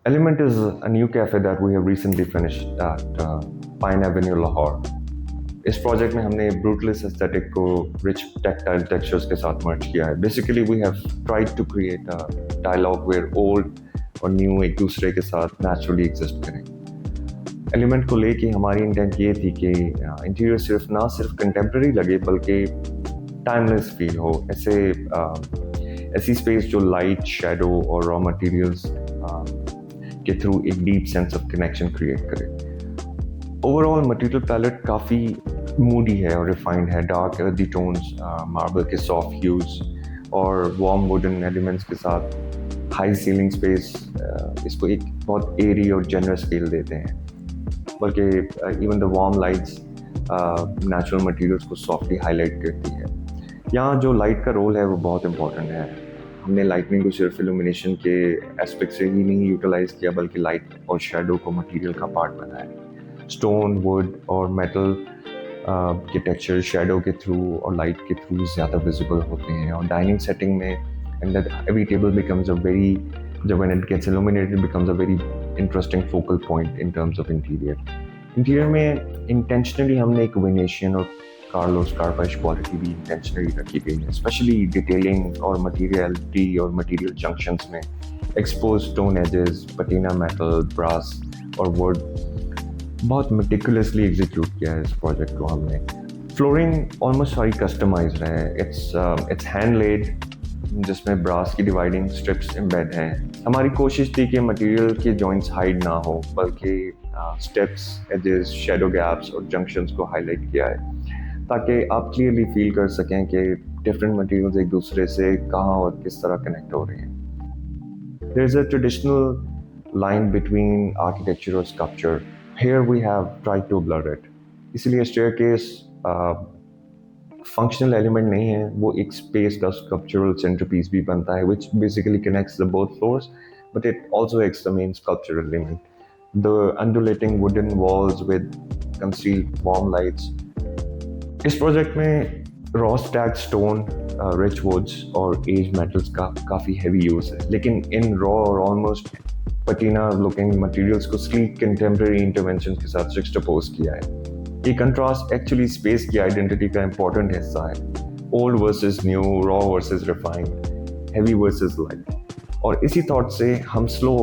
Element is a new cafe that we have recently finished at Pine Avenue, Lahore. इस project में हमने brutalist aesthetic को rich tactile textures के साथ merge किया है. Basically we have tried to create a dialogue where old और new एक दूसरे के साथ नेचुरली एग्जिस्ट करें. एलिमेंट को लेके हमारी इंटेंट ये थी कि इंटीरियर सिर्फ कंटेम्प्रेरी लगे बल्कि टाइमलेस फील हो. ऐसी स्पेस जो लाइट, शैडो और रॉ मटेरियल्स के थ्रू एक deep sense of connection create करे. ओवरऑल मटेरियल पैलेट काफ़ी मूडी है और रिफाइंड है. डार्क अर्दी टोन्स, मार्बल के सॉफ्ट ह्यूज और वार्म वुडन एलिमेंट्स के साथ हाई सीलिंग स्पेस इसको एक बहुत एरी और जनरस फील देते हैं. बल्कि even the warm lights natural materials को सॉफ्टली हाईलाइट करती है. यहाँ जो लाइट का रोल है वो बहुत इंपॉर्टेंट है. हमने लाइटनिंग को सिर्फ इल्यूमिनेशन के एस्पेक्ट से ही नहीं यूटिलाइज किया बल्कि लाइट और शेडो को मटेरियल का पार्ट बनाया. स्टोन, वुड और मेटल के टेक्सचर शेडो के थ्रू और लाइट के थ्रू ज़्यादा विजिबल होते हैं. और डाइनिंग सेटिंग में and that every table becomes a very, जब when it gets illuminated becomes a very interesting focal point in terms of interior में इंटेंशनली हमने एक वेनेशियन और कार्लोस कार्पाइश क्वालिटी भी इंटेंशनली रखी गई है. स्पेशली डिटेलिंग और मटेरियलिटी और मटेरियल जंक्शंस में expose stone edges, patina metal, brass और वुड बहुत मेटिकुलसली एग्जीक्यूट किया है इस प्रोजेक्ट को हमने. फ्लोरिंग ऑलमोस्ट सारी कस्टमाइज्ड है. इट्स हैंड लेड जिसमें ब्रास की डिवाइडिंग स्ट्रिप्स एम्बेड हैं. हमारी कोशिश थी कि मटेरियल के जॉइंट्स हाइड ना हो बल्कि स्टेप्स, एजेस, शेडो गैप्स और जंक्शंस को हाईलाइट किया है ताकि आप क्लियरली फील कर सकें कि डिफरेंट मटेरियल्स एक दूसरे से कहाँ और किस तरह कनेक्ट हो रहे हैं. There is a traditional line between architecture और sculpture. Here we have tried to blur it. इसलिए staircase फंक्शनल एलिमेंट नहीं है, वो एक स्पेस का स्कल्पचरल सेंटरपीस भी बनता है which basically connects the both floors, but it also acts the main sculptural element. The undulating wooden walls with concealed warm lights. इस प्रोजेक्ट में raw stacked stone, rich woods और aged metals का काफ़ी heavy use है. लेकिन इन raw और almost patina looking materials को स्लीक कंटेम्प्रेरी इंटरवेंशन के साथ जुक्सटापोज किया है. ये कंट्रास्ट एक्चुअली स्पेस की आइडेंटिटी का इंपॉर्टेंट हिस्सा है. Old versus new, raw versus refined, heavy versus light. और इसी थॉट से हम स्लो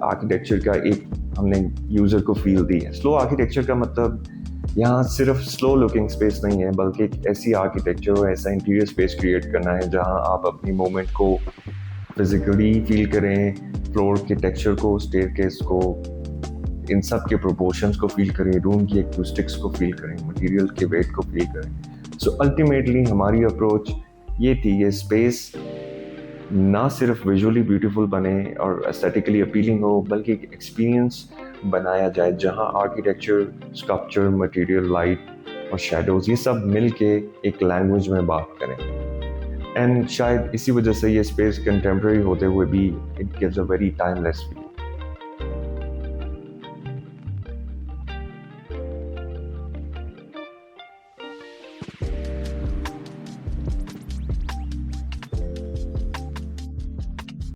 आर्किटेक्चर का एक हमने यूज़र को फील दी है. स्लो आर्किटेक्चर का मतलब यहाँ सिर्फ स्लो लुकिंग स्पेस नहीं है बल्कि एक ऐसी आर्किटेक्चर और ऐसा इंटीरियर स्पेस क्रिएट करना है जहाँ आप अपनी मोमेंट को फिजिकली फील करें, फ्लोर के टेक्सचर को, स्टेयरकेस को, इन सब के प्रोपोर्शंस को फील करें, रूम की एक्यूस्टिक्स को फील करें, मटेरियल के वेट को फील करें. सो अल्टीमेटली हमारी अप्रोच ये थी, ये स्पेस ना सिर्फ विजुअली ब्यूटीफुल बने और एस्थेटिकली अपीलिंग हो बल्कि एक एक्सपीरियंस बनाया जाए जहाँ आर्किटेक्चर, स्कल्पचर, मटेरियल, लाइट और शेडोज़ ये सब मिल के एक लैंग्वेज में बात करें. एंड शायद इसी वजह से ये स्पेस कंटेम्प्रेरी होते हुए भी it gives a very timeless feel.